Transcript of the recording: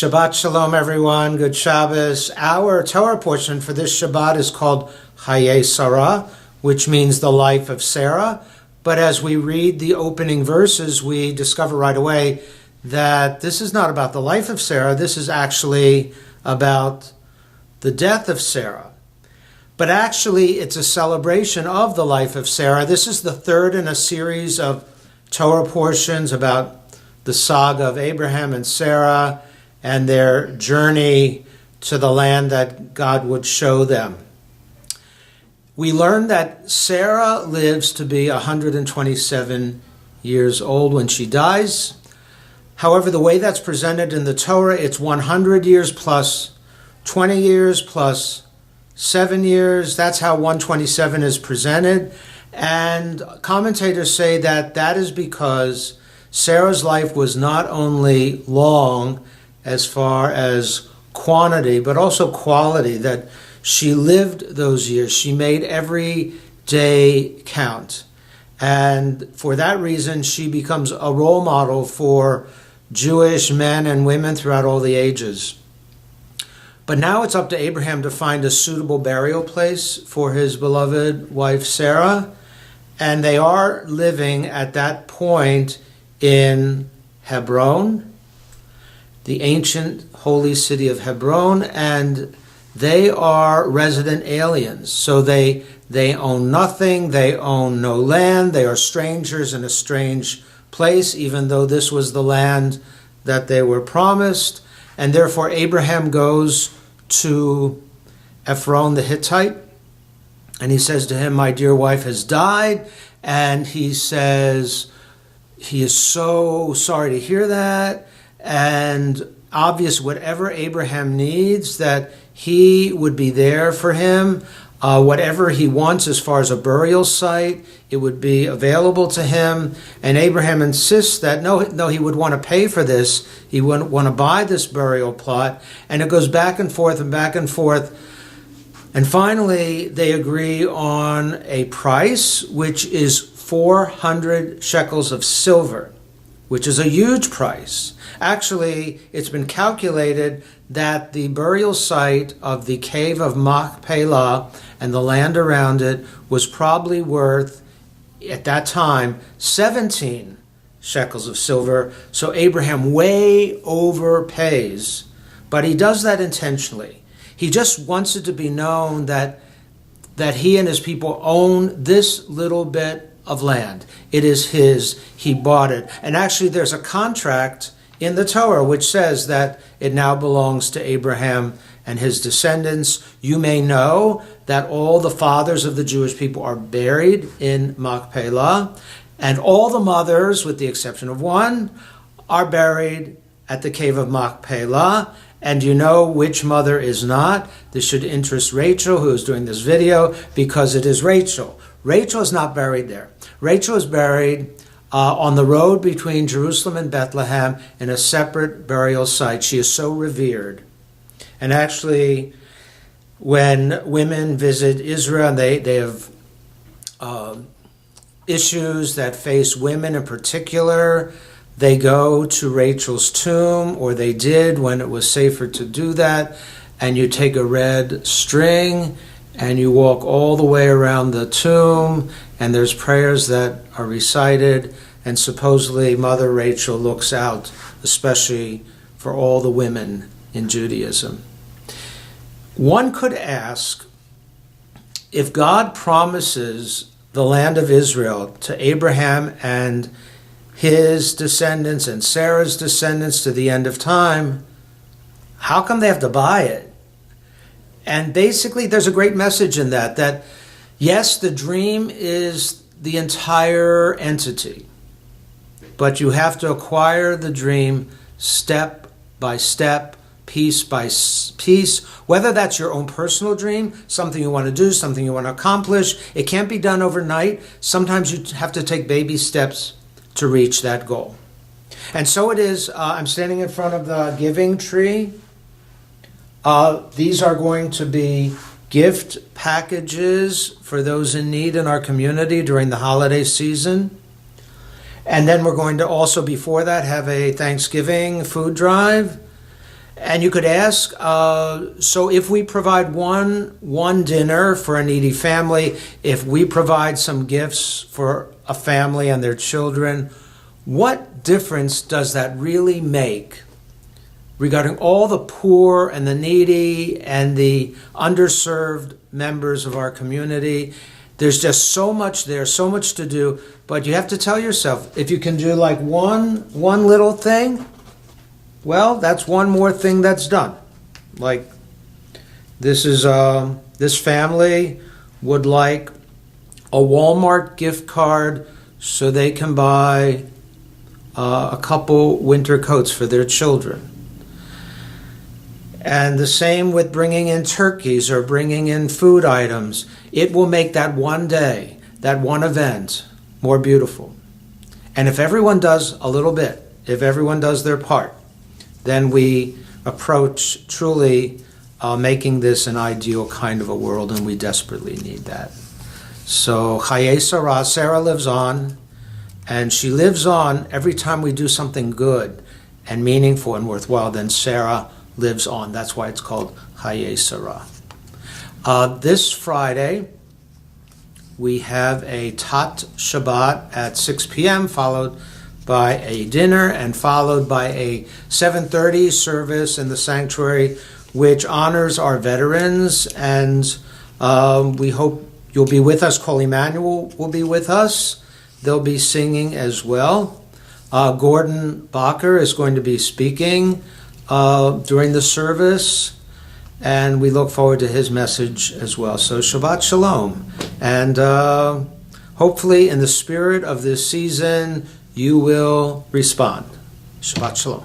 Shabbat Shalom, everyone. Good Shabbos. Our Torah portion for this Shabbat is called Chayei Sarah, which means the life of Sarah. But as we read the opening verses, we discover right away that this is not about the life of Sarah. This is actually about the death of Sarah. But actually, it's a celebration of the life of Sarah. This is the third in a series of Torah portions about the saga of Abraham and Sarah and their journey to the land that God would show them. We learn that Sarah lives to be 127 years old when she dies. However, the way that's presented in the Torah, it's 100 years plus 20 years plus 7 years. That's how 127 is presented. And commentators say that that is because Sarah's life was not only long as far as quantity, but also quality, that she lived those years. She made every day count. And for that reason, she becomes a role model for Jewish men and women throughout all the ages. But now it's up to Abraham to find a suitable burial place for his beloved wife Sarah. And they are living at that point in Hebron, the ancient holy city of Hebron, and they are resident aliens. So they own nothing, they own no land, they are strangers in a strange place, even though this was the land that they were promised. And therefore Abraham goes to Ephron the Hittite, and he says to him, "My dear wife has died," and he says he is so sorry to hear that, and obvious whatever Abraham needs, that he would be there for him. Whatever he wants as far as a burial site, it would be available to him. And Abraham insists that no, he would want to pay for this. He wouldn't want to buy this burial plot. And it goes back and forth and back and forth. And finally, they agree on a price, which is 400 shekels of silver, which is a huge price. Actually, it's been calculated that the burial site of the cave of Machpelah and the land around it was probably worth, at that time, 17 shekels of silver. So Abraham way overpays, but he does that intentionally. He just wants it to be known that he and his people own this little bit of land. It is his. He bought it. And actually there's a contract in the Torah which says that it now belongs to Abraham and his descendants. You may know that all the fathers of the Jewish people are buried in Machpelah, and all the mothers, with the exception of one, are buried at the cave of Machpelah. And you know which mother is not. This should interest Rachel, who is doing this video, because it is Rachel. Rachel is not buried there. Rachel is buried on the road between Jerusalem and Bethlehem in a separate burial site. She is so revered. And actually, when women visit Israel, they have issues that face women in particular, they go to Rachel's tomb, or they did when it was safer to do that, and you take a red string and you walk all the way around the tomb, and there's prayers that are recited, and supposedly Mother Rachel looks out, especially for all the women in Judaism. One could ask, if God promises the land of Israel to Abraham and his descendants and Sarah's descendants to the end of time, how come they have to buy it? And basically, there's a great message in that yes, the dream is the entire entity, but you have to acquire the dream step by step, piece by piece, whether that's your own personal dream, something you want to do, something you want to accomplish. It can't be done overnight. Sometimes you have to take baby steps to reach that goal. And so it is. I'm standing in front of the giving tree. These are going to be gift packages for those in need in our community during the holiday season. And then we're going to also, before that, have a Thanksgiving food drive. And you could ask, so if we provide one dinner for a needy family, if we provide some gifts for a family and their children, what difference does that really make regarding all the poor and the needy and the underserved members of our community? There's just so much there, so much to do, but you have to tell yourself, if you can do like one little thing, well, that's one more thing that's done. Like this family would like a Walmart gift card so they can buy a couple winter coats for their children. And the same with bringing in turkeys or bringing in food items. It will make that one day, that one event, more beautiful. And if everyone does a little bit, if everyone does their part, then we approach truly making this an ideal kind of a world, and we desperately need that. So Chayei Sarah, Sarah lives on, and she lives on every time we do something good and meaningful and worthwhile, then Sarah lives on. That's why it's called Chayei Sarah. This Friday, we have a Tat Shabbat at 6 p.m., followed by a dinner and followed by a 7:30 service in the sanctuary, which honors our veterans. And we hope you'll be with us. Kol Emanuel will be with us. They'll be singing as well. Gordon Bacher is going to be speaking during the service, and we look forward to his message as well. So Shabbat Shalom. And hopefully in the spirit of this season, you will respond. Shabbat Shalom.